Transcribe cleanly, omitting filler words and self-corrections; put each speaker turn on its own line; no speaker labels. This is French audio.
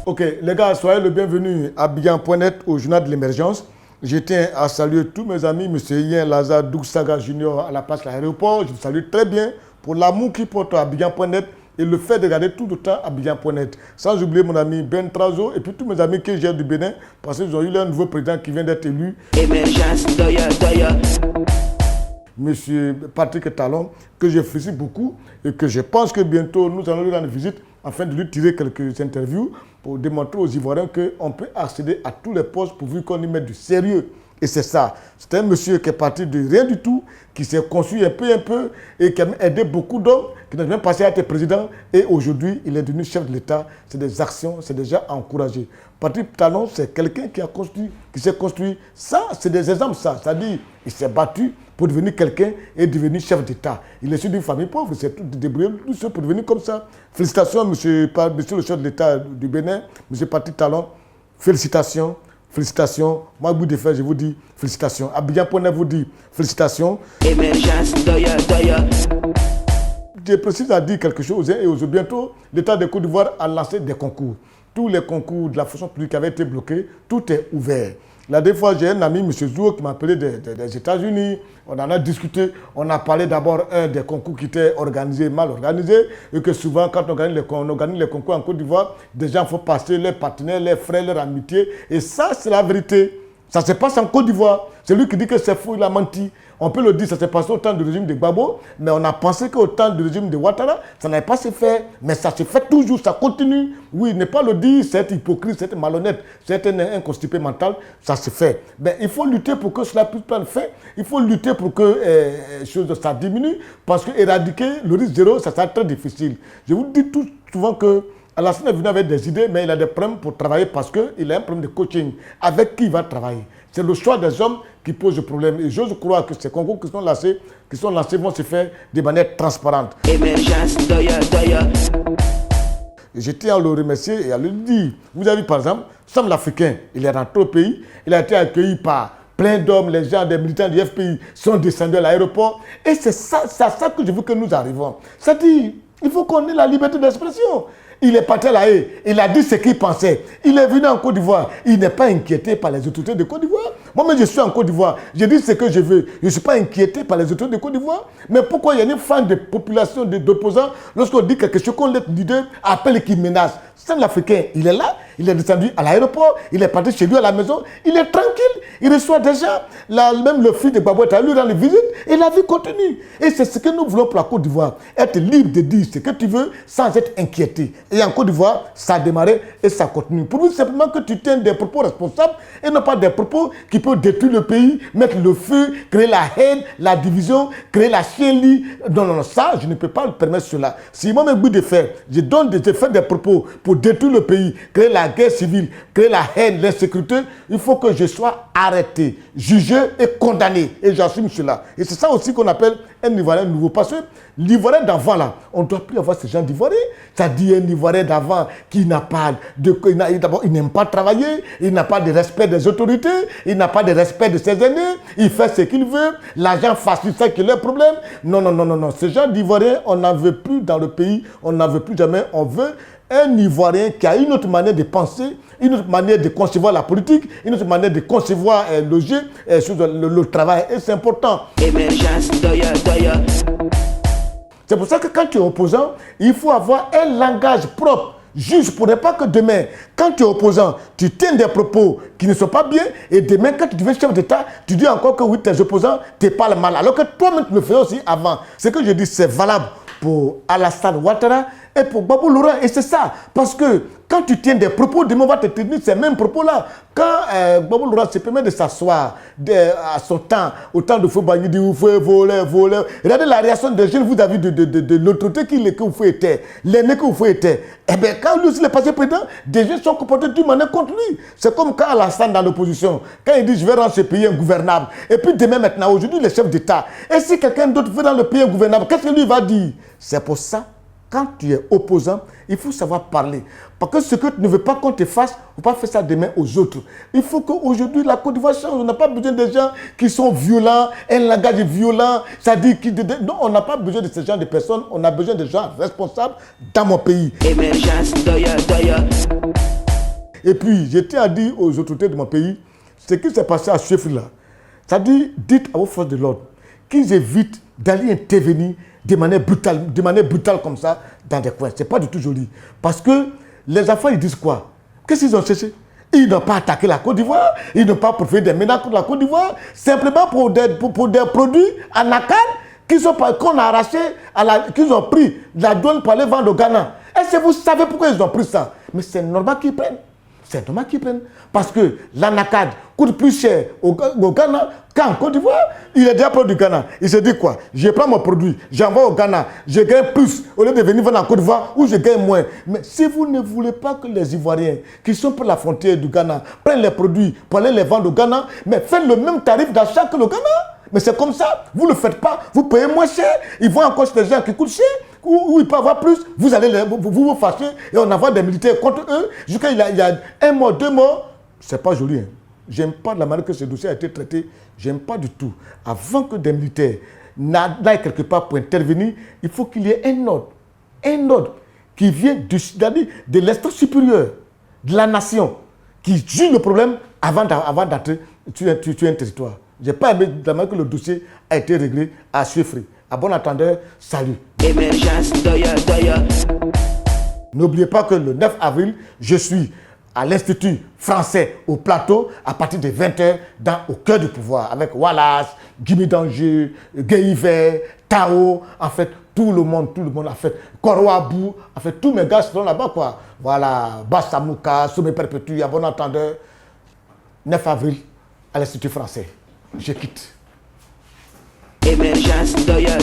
Ok, les gars, soyez le bienvenu à Abidjan.net au journal de l'émergence. Je tiens à saluer tous mes amis, M. Yen Lazare Dougsaga Junior à la place de l'aéroport. Je vous salue très bien pour l'amour qu'il porte à Abidjan.net et le fait de regarder tout le temps Abidjan.net. Sans oublier mon ami Ben Trazo et puis tous mes amis qui gèrent du Bénin parce qu'ils ont eu leur nouveau président qui vient d'être élu. Émergence, Monsieur Patrick Talon, que je félicite beaucoup et que je pense que bientôt nous allons lui rendre visite afin de lui tirer quelques interviews pour démontrer aux Ivoiriens qu'on peut accéder à tous les postes pourvu qu'on y mette du sérieux. Et c'est ça. C'est un monsieur qui est parti de rien du tout, qui s'est construit un peu et qui a aidé beaucoup d'hommes, qui n'a même passé à être président. Et aujourd'hui, il est devenu chef de l'État. C'est des actions, c'est déjà encouragé. Patrick Talon, c'est quelqu'un qui s'est construit. Ça, c'est des exemples, ça. C'est-à-dire, il s'est battu pour devenir quelqu'un et devenir chef d'État. Il est issu d'une famille pauvre, il s'est tout débrouillé tout seul pour devenir comme ça. Félicitations, monsieur le chef de l'État du Bénin, monsieur Patrick Talon. Félicitations. Félicitations. Moi, au bout des faits, je vous dis félicitations. Abidjan.net vous dit félicitations. Émergence, je précise à dire quelque chose et bientôt, l'État de Côte d'Ivoire a lancé des concours. Tous les concours de la fonction publique avaient été bloqués. Tout est ouvert. La dernière fois, j'ai un ami, M. Zouo, qui m'a appelé des États-Unis. On en a discuté. On a parlé d'abord des concours qui étaient organisés, mal organisés. Et que souvent, quand on organise les concours en Côte d'Ivoire, des gens font passer leurs partenaires, leurs frères, leur amitié. Et ça, c'est la vérité. Ça se passe en Côte d'Ivoire. C'est lui qui dit que c'est faux, il a menti. On peut le dire, ça s'est passé au temps du régime de Gbagbo, mais on a pensé qu'au temps du régime de Ouattara, ça n'avait pas se faire. Mais ça se fait toujours, ça continue. Oui, ne pas le dire, c'est hypocrite, c'est malhonnête, c'est un constipé mental, ça se fait. Mais il faut lutter pour que cela puisse pas le faire. Il faut lutter pour que ça diminue, parce qu'éradiquer le risque zéro, ça sera très difficile. Je vous dis tout souvent que Alassane est venu avec des idées, mais il a des problèmes pour travailler parce qu'il a un problème de coaching. Avec qui il va travailler? C'est le choix des hommes qui pose le problème. Et j'ose croire que ces concours qui sont lancés vont se faire de manière transparente. Émergence, je tiens à le remercier et à le dire. Vous avez vu par exemple, Sam l'Africain, il est rentré au pays, il a été accueilli par plein d'hommes, les gens, des militants du FPI sont descendus à l'aéroport. Et c'est à ça que je veux que nous arrivons. C'est-à-dire, il faut qu'on ait la liberté d'expression. Il est parti à La Haye, il a dit ce qu'il pensait. Il est venu en Côte d'Ivoire, il n'est pas inquiété par les autorités de Côte d'Ivoire. Moi-même, je suis en Côte d'Ivoire, je dis ce que je veux. Je ne suis pas inquiété par les autorités de Côte d'Ivoire. Mais pourquoi il y a une fan de population d'opposants, lorsqu'on dit quelque chose, qu'on est leader, appelle et qui menace? C'est l'Africain, il est là, il est descendu à l'aéroport, il est parti chez lui à la maison, il est tranquille, il reçoit des gens. Là, même le fils de Gbagbo est allé lui rendre visite et la vie continue. Et c'est ce que nous voulons pour la Côte d'Ivoire, être libre de dire ce que tu veux sans être inquiété. Et en Côte d'Ivoire, ça a démarré et ça continue. Pour nous, simplement que tu tiens des propos responsables et non pas des propos qui peuvent détruire le pays, mettre le feu, créer la haine, la division, créer la chienlit. Non, ça, je ne peux pas permettre cela. Si moi, mes goûts de faire, je fais des propos pour détruire le pays, créer la guerre civile, créer la haine, l'insécurité, il faut que je sois arrêté, jugé et condamné. Et j'assume cela. Et c'est ça aussi qu'on appelle un Ivoirien nouveau. Parce que l'Ivoirien d'avant, là, on ne doit plus avoir ce genre d'Ivoirien. C'est-à-dire un Ivoirien d'avant qui n'a pas d'abord, il n'aime pas travailler, il n'a pas de respect des autorités, il n'a pas de respect de ses aînés, il fait ce qu'il veut, l'argent facile, c'est qu'il a un problème. Non. Ce genre d'Ivoirien, on n'en veut plus dans le pays, on n'en veut plus jamais. On veut un Ivoirien qui a une autre manière de penser, une autre manière de concevoir la politique, une autre manière de concevoir le travail. Et c'est important. Émergence, c'est pour ça que quand tu es opposant, il faut avoir un langage propre. Juste pour ne pas que demain, quand tu es opposant, tu tiens des propos qui ne sont pas bien, et demain, quand tu deviens chef d'État, tu dis encore que oui, tes opposants te parlent mal. Alors que toi-même, tu le fais aussi avant. Ce que je dis, c'est valable pour Alassane Ouattara et pour Gbagbo Laurent. Et c'est ça. Parce que quand tu tiens des propos, demain on va te tenir ces mêmes propos-là. Quand Gbagbo Laurent se permet de s'asseoir à son temps, au temps de Fouba, il dit vous faites voler. Regardez la réaction des jeunes, vous avez de l'autorité que vous faites était, l'aîné que vous faites était. Eh bien, quand lui aussi est passé président, des jeunes sont comportés d'une manière contre lui. C'est comme quand Alassane dans l'opposition, quand il dit je vais rendre ce pays ingouvernable. Et puis demain maintenant, aujourd'hui, les chefs d'État. Et si quelqu'un d'autre veut rendre le pays ingouvernable, qu'est-ce que lui va dire? C'est pour ça quand tu es opposant, il faut savoir parler. Parce que ce que tu ne veux pas qu'on te fasse, il ne faut pas faire ça demain aux autres. Il faut qu'aujourd'hui, la Côte d'Ivoire change. On n'a pas besoin de gens qui sont violents, un langage violent. C'est-à-dire non, on n'a pas besoin de ce genre de personnes. On a besoin de gens responsables dans mon pays.
Émergence, doya.
Et puis, je tiens à dire aux autorités de mon pays, ce qui s'est passé à Chefri là, c'est-à-dire, dites à vos forces de l'ordre qu'ils évitent d'aller intervenir de manière brutale comme ça dans des coins. Ce n'est pas du tout joli. Parce que les enfants, ils disent quoi? Qu'est-ce qu'ils ont cherché? Ils n'ont pas attaqué la Côte d'Ivoire, ils n'ont pas profité des menaces contre la Côte d'Ivoire, simplement pour des produits en NACAD qu'on a arrachés, qu'ils ont pris de la douane pour aller vendre au Ghana. Est-ce que vous savez pourquoi ils ont pris ça? Mais c'est normal qu'ils prennent. C'est normal qu'ils prennent. Parce que l'anacade coûte plus cher au Ghana qu'en Côte d'Ivoire. Il est déjà produit du Ghana. Il se dit quoi? Je prends mon produit, j'envoie au Ghana, je gagne plus au lieu de venir vendre en Côte d'Ivoire où je gagne moins. Mais si vous ne voulez pas que les Ivoiriens qui sont pour la frontière du Ghana prennent les produits pour aller les vendre au Ghana, mais faites le même tarif d'achat que le Ghana. Mais c'est comme ça. Vous ne le faites pas, vous payez moins cher. Ils vont encore chez les gens qui coûtent cher. Où ils peuvent avoir plus, vous allez vous fâcher et on envoie des militaires contre eux. Jusqu'à il y a 1 mois, 2 mois, c'est pas joli. Hein. J'aime pas de la manière que ce dossier a été traité. J'aime pas du tout. Avant que des militaires n'aillent quelque part pour intervenir, il faut qu'il y ait un ordre qui vient de l'instance supérieure de la nation, qui juge le problème avant d'entrer sur un territoire. Je n'ai pas aimé de la manière que le dossier a été réglé à Chefri. À bon entendeur, salut.
Émergence, doya.
N'oubliez pas que le 9 avril, je suis à l'Institut français au plateau à partir de 20h au cœur du pouvoir avec Wallace, Guy Danger, Guy Tao, en fait tout le monde en fait, Korwabou, en fait tous mes gars sont là-bas quoi. Voilà, Bassamouka, Sommet Perpétue, à bon entendeur, 9 avril à l'Institut français. Je quitte.
Émergence, doya.